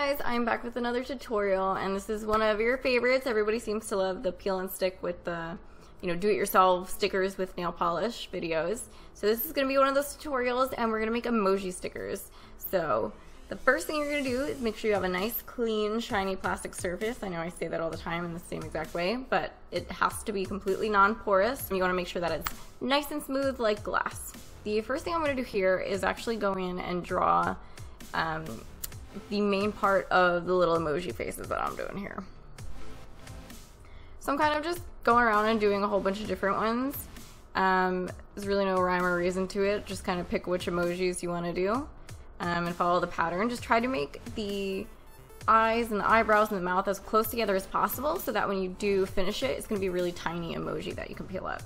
guys, I'm back with another tutorial, and this is one of your favorites. Everybody seems to love the peel and stick with the, do-it-yourself stickers with nail polish videos. So this is going to be one of those tutorials, and we're going to make emoji stickers. So the first thing you're going to do is make sure you have a nice, clean, shiny plastic surface. I know I say that all the time in the same exact way, but it has to be completely non-porous. You want to make sure that it's nice and smooth like glass. The first thing I'm going to do here is actually go in and draw the main part of the little emoji faces that I'm doing here. So I'm kind of just going around and doing a whole bunch of different ones. There's really no rhyme or reason to it. Just kind of pick which emojis you want to do and follow the pattern. Just try to make the eyes and the eyebrows and the mouth as close together as possible so that when you do finish it, it's going to be a really tiny emoji that you can peel up.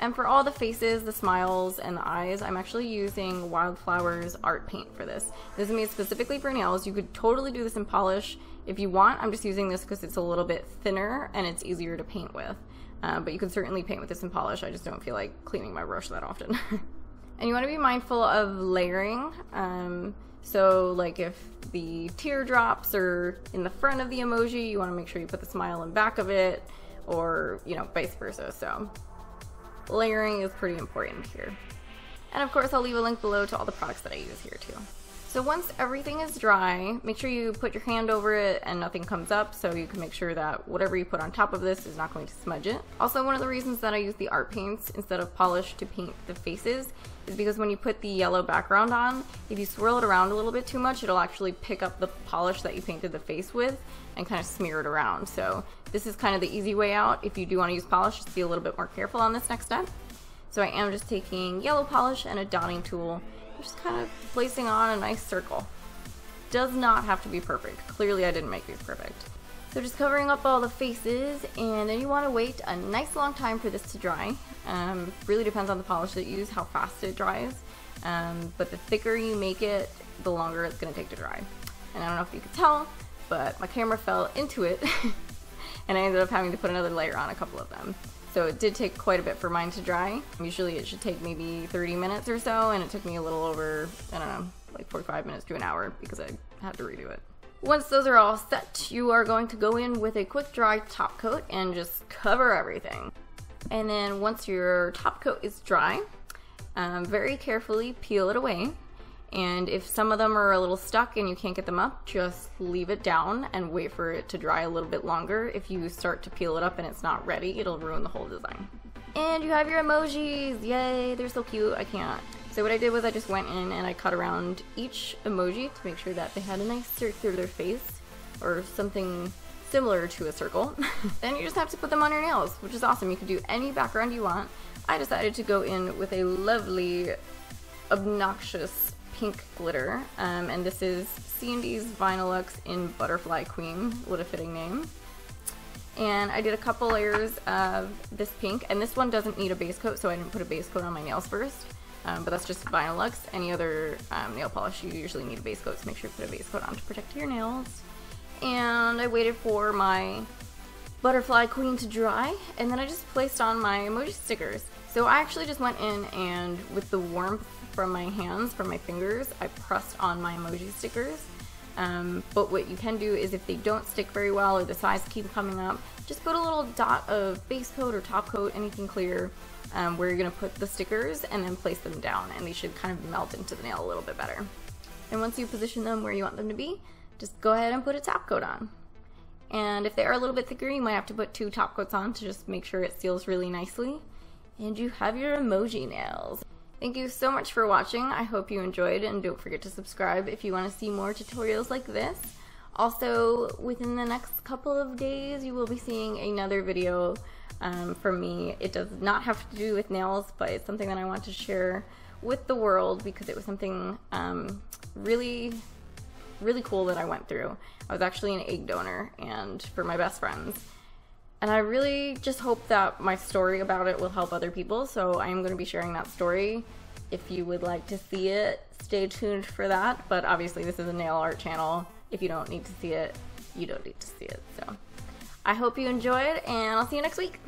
And for all the faces, the smiles, and the eyes, I'm actually using Wildflower's art paint for this. This is made specifically for nails. You could totally do this in polish if you want. I'm just using this because it's a little bit thinner and it's easier to paint with. But you can certainly paint with this in polish. I just don't feel like cleaning my brush that often. And you want to be mindful of layering. So like if the teardrops are in the front of the emoji, you want to make sure you put the smile in back of it, or vice versa. So layering is pretty important here. And of course I'll leave a link below to all the products that I use here too. So once everything is dry, make sure you put your hand over it and nothing comes up, so you can make sure that whatever you put on top of this is not going to smudge it. Also, one of the reasons that I use the art paints instead of polish to paint the faces is because when you put the yellow background on, if you swirl it around a little bit too much, it'll actually pick up the polish that you painted the face with and kind of smear it around. So this is kind of the easy way out. If you do want to use polish, just be a little bit more careful on this next step. So I am just taking yellow polish and a dotting tool, just kind of placing on a nice circle. Does not have to be perfect. Clearly I didn't make these perfect. So just covering up all the faces, and then you want to wait a nice long time for this to dry. Really depends on the polish that you use, how fast it dries. But the thicker you make it, the longer it's going to take to dry. And I don't know if you could tell, but my camera fell into it and I ended up having to put another layer on a couple of them. So it did take quite a bit for mine to dry. Usually it should take maybe 30 minutes or so, and it took me a little over, I don't know, like 45 minutes to an hour because I had to redo it. Once those are all set, you are going to go in with a quick dry top coat and just cover everything. And then once your top coat is dry, very carefully peel it away. And if some of them are a little stuck and you can't get them up, just leave it down and wait for it to dry a little bit longer. If you start to peel it up and it's not ready, it'll ruin the whole design. And you have your emojis! Yay, they're so cute, I can't. So what I did was I just went in and I cut around each emoji to make sure that they had a nice circular face, or something similar to a circle. Then you just have to put them on your nails, which is awesome. You can do any background you want. I decided to go in with a lovely, obnoxious pink glitter, and this is C&D's Vinylux in Butterfly Queen. What a fitting name. And I did a couple layers of this pink, and this one doesn't need a base coat, so I didn't put a base coat on my nails first, but that's just Vinylux. Any other nail polish, you usually need a base coat, so make sure you put a base coat on to protect your nails. And I waited for my Butterfly Queen to dry, and then I just placed on my emoji stickers. So I actually just went in and with the warmth from my hands, from my fingers, I pressed on my emoji stickers. But what you can do is if they don't stick very well or the sides keep coming up, just put a little dot of base coat or top coat, anything clear, where you're going to put the stickers, and then place them down, and they should kind of melt into the nail a little bit better. And once you position them where you want them to be, just go ahead and put a top coat on. And if they are a little bit thicker, you might have to put 2 top coats on to just make sure it seals really nicely. And you have your emoji nails. Thank you so much for watching. I hope you enjoyed, and don't forget to subscribe if you want to see more tutorials like this. Also, within the next couple of days, you will be seeing another video from me. It does not have to do with nails, but it's something that I want to share with the world because it was something really cool that I went through. I was actually an egg donor, and for my best friends. And I really just hope that my story about it will help other people, so I am going to be sharing that story. If you would like to see it, stay tuned for that, but obviously this is a nail art channel. If you don't need to see it, you don't need to see it. So I hope you enjoyed, and I'll see you next week.